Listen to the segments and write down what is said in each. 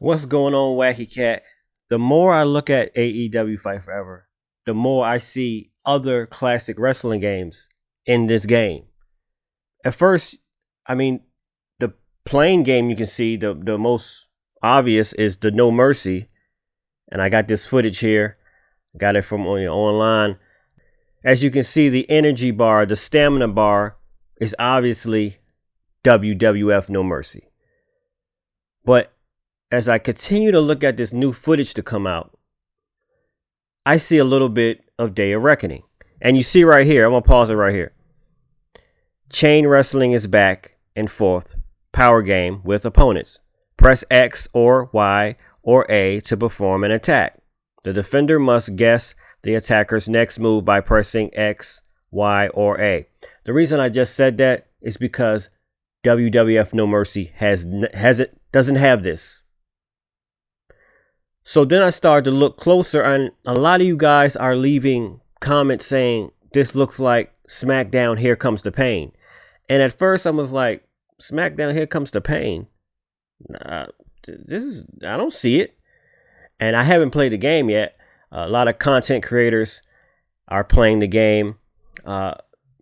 What's going on, Wacky Cat? The more I look at AEW Fight Forever, the more I see other classic wrestling games in this game. At first, the plain game you can see, the most obvious is the No Mercy. And I got this footage here. Got it from online. As you can see, the energy bar, the stamina bar is obviously WWF No Mercy. But as I continue to look at this new footage to come out, I see a little bit of Day of Reckoning. And you see right here, I'm going to pause it right here. Chain wrestling is back and forth. Power game with opponents. Press X or Y or A to perform an attack. The defender must guess the attacker's next move by pressing X, Y, or A. The reason I just said that is because WWF No Mercy doesn't have this. So then I started to look closer, and a lot of you guys are leaving comments saying this looks like Smackdown Here Comes the Pain. And at first I was like, Smackdown Here Comes the Pain? Nah, I don't see it. And I haven't played the game yet. A lot of content creators are playing the game. A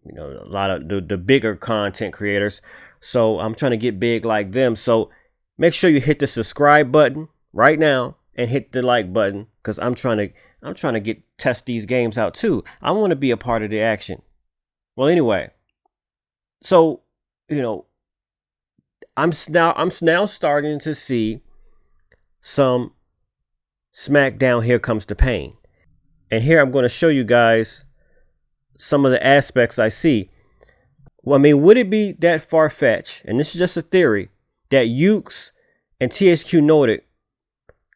lot of the bigger content creators. So I'm trying to get big like them. So make sure you hit the subscribe button right now and hit the like button, because I'm trying to test these games out too. I want to be a part of the action. Well, anyway, so I'm now starting to see some Smackdown Here Comes the Pain. And here I'm going to show you guys some of the aspects I see. Well, would it be that far-fetched, and this is just a theory, that Ukes and THQ Nordic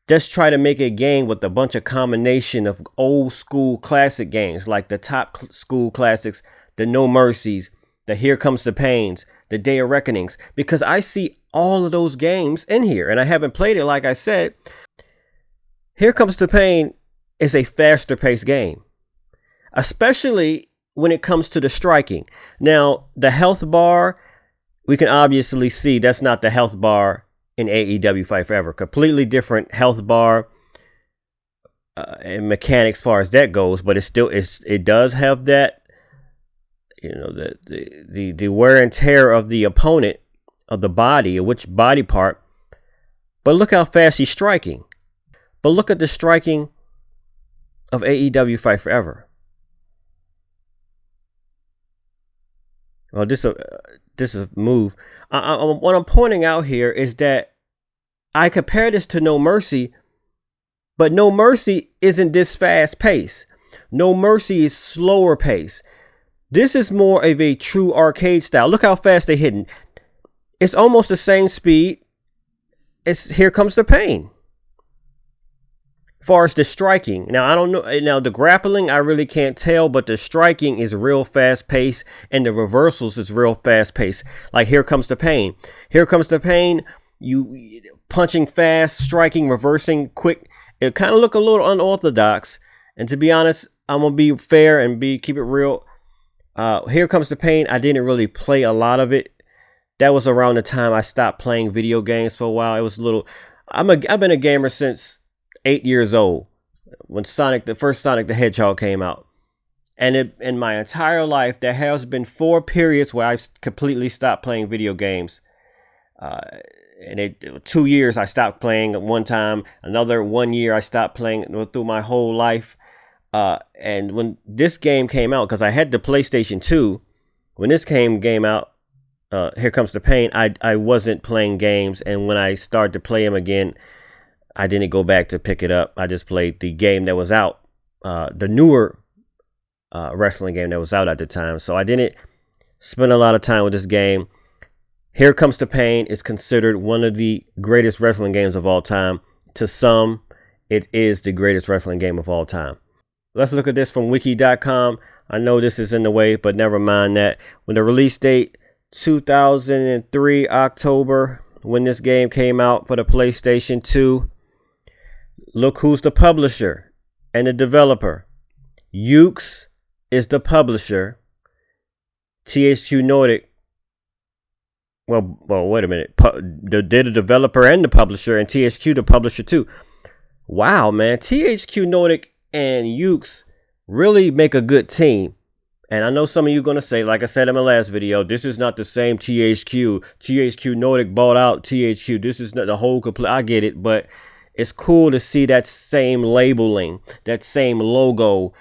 just try to make a game with a bunch of combination of old school classic games, like the top school classics, the No Mercies, the Here Comes the Pains, the Day of Reckonings, because I see all of those games in here, and I haven't played it. Like I said, Here Comes the Pain is a faster paced game, especially when it comes to the striking. Now, the health bar, we can obviously see that's not the health bar in AEW Fight Forever. Completely different health bar and mechanics as far as that goes, but it does have that, the wear and tear of the opponent, of the body, or which body part. But look how fast he's striking. But look at the striking of AEW Fight Forever. Well, this is a move. What I'm pointing out here is that I compare this to No Mercy, but No Mercy isn't this fast pace. No Mercy is slower pace. This is more of a true arcade style. Look how fast they're hitting. It's almost the same speed as Here Comes the Pain. As far as the striking, now I don't know. Now the grappling, I really can't tell, but the striking is real fast paced, and the reversals is real fast paced. Like Here Comes the Pain. Here Comes the Pain. You punching fast, striking, reversing quick. It kind of look a little unorthodox. And to be honest, I'm gonna be fair and keep it real. Here Comes the Pain. I didn't really play a lot of it. That was around the time I stopped playing video games for a while. It was a little. I've been a gamer since 8 years old, when the first Sonic the Hedgehog came out. And in my entire life, there has been 4 periods where I've completely stopped playing video games. 2 years I stopped playing at one time. Another 1 year I stopped playing through my whole life. And when this game came out, because I had the PlayStation 2, when this game out, Here Comes the Pain, I wasn't playing games. And when I started to play them again, I didn't go back to pick it up. I just played the game that was out, the newer wrestling game that was out at the time. So I didn't spend a lot of time with this game. Here Comes the Pain is considered one of the greatest wrestling games of all time. To some, it is the greatest wrestling game of all time. Let's look at this from wiki.com. I know this is in the way, but never mind that. When the release date, 2003 October, when this game came out for the PlayStation 2. Look who's the publisher and the developer. Ukes is the publisher. THQ Nordic Well, wait a minute. They're the developer and the publisher, and THQ the publisher too. Wow, man. THQ Nordic and Yuke's really make a good team. And I know some of you are going to say, like I said in my last video, this is not the same THQ. THQ Nordic bought out THQ. This is not the whole complete. I get it, but it's cool to see that same labeling, that same logo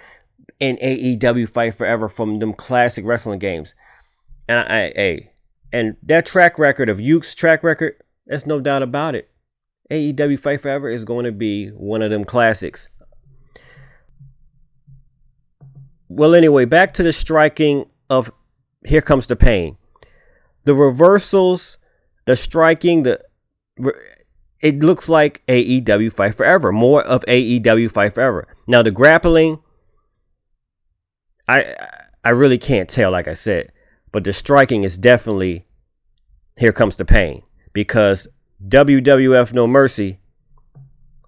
in AEW Fight Forever from them classic wrestling games. And and that track record of Yuke's track record, there's no doubt about it. AEW Fight Forever is going to be one of them classics. Well, anyway, back to the striking of Here Comes the Pain. The reversals, the striking, it looks like AEW Fight Forever. More of AEW Fight Forever. Now, the grappling, I really can't tell, like I said. But the striking is definitely Here Comes the Pain. Because WWF No Mercy,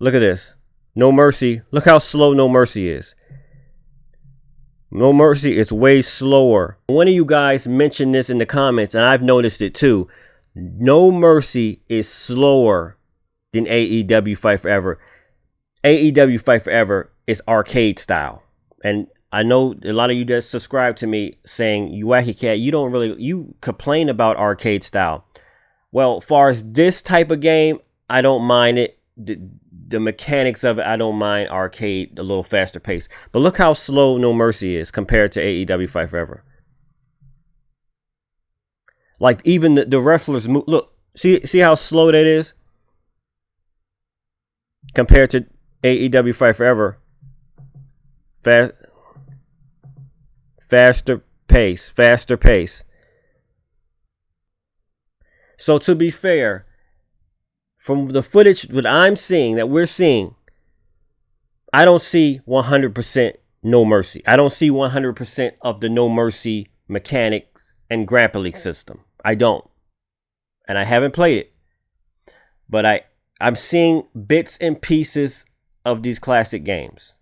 look at this. No Mercy, look how slow No Mercy is. No Mercy is way slower. One of you guys mentioned this in the comments, and I've noticed it too. No Mercy is slower than AEW Fight Forever. AEW Fight Forever is arcade style. And I know a lot of you that subscribe to me saying, you wacky cat, you complain about arcade style. Well, as far as this type of game, I don't mind it. The mechanics of it, I don't mind arcade, a little faster pace. But look how slow No Mercy is compared to AEW Fight Forever. Like even the wrestlers move. Look, see how slow that is compared to AEW Fight Forever. Faster pace. So to be fair, from the footage that I'm seeing, that we're seeing, I don't see 100% No Mercy. I don't see 100% of the No Mercy mechanics and grappling system. I don't. And I haven't played it. But I'm seeing bits and pieces of these classic games.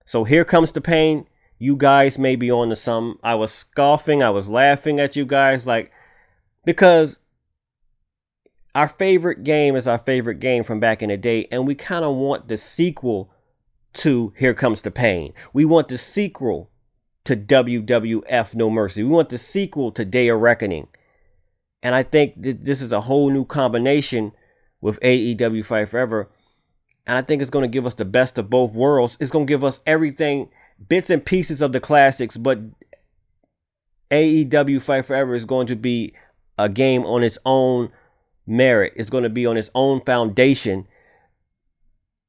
So Here Comes the Pain. You guys may be on to some. I was scoffing. I was laughing at you guys. Because our favorite game is our favorite game from back in the day, and we kind of want the sequel to Here Comes the Pain. We want the sequel to WWF No Mercy. We want the sequel to Day of Reckoning. And I think this is a whole new combination with AEW Fight Forever. And I think it's going to give us the best of both worlds. It's going to give us everything, bits and pieces of the classics, but AEW Fight Forever is going to be a game on its own merit. Is going to be on its own foundation.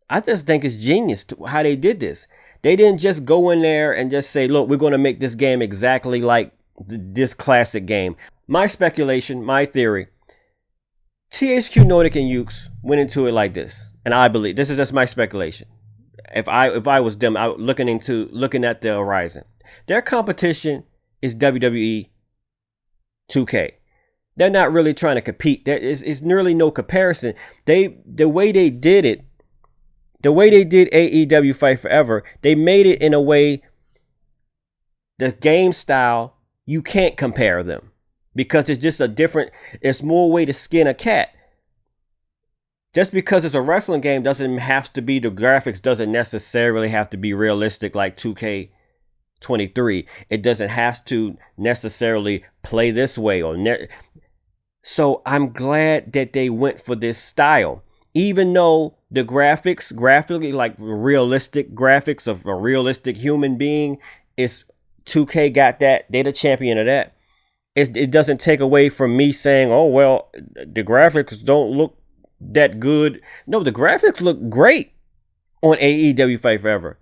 I just think it's genius how they did this. They didn't just go in there and just say, look, we're going to make this game exactly like this classic game. My speculation, my theory, THQ Nordic and Yuke's went into it like this. And I believe, this is just my speculation. If I was them, looking at the horizon. Their competition is WWE 2K. They're not really trying to compete. There is nearly no comparison. The way they did it, the way they did AEW Fight Forever, they made it in a way, the game style, you can't compare them. Because it's just it's more way to skin a cat. Just because it's a wrestling game doesn't have to be, the graphics doesn't necessarily have to be realistic like 2K23. It doesn't have to necessarily play this way so I'm glad that they went for this style. Even though the graphically like realistic graphics of a realistic human being, is 2K got that. They're the champion of that. It doesn't take away from me saying, oh, well, the graphics don't look that good. No, the graphics look great on AEW Fight Forever.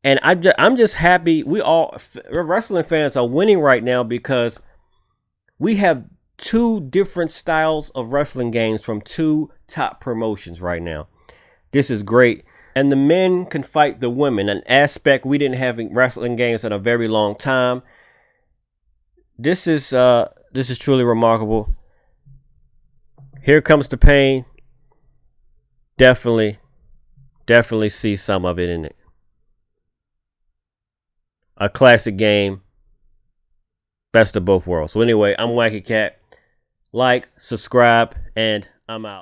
And I'm just happy wrestling fans are winning right now, because we have two different styles of wrestling games from two top promotions right now. This is great. And the men can fight the women, an aspect we didn't have in wrestling games in a very long time. This is truly remarkable. Here Comes the Pain. Definitely see some of it in it. A classic game. Best of both worlds. So anyway, I'm Wacky Cat. like, subscribe, and I'm out.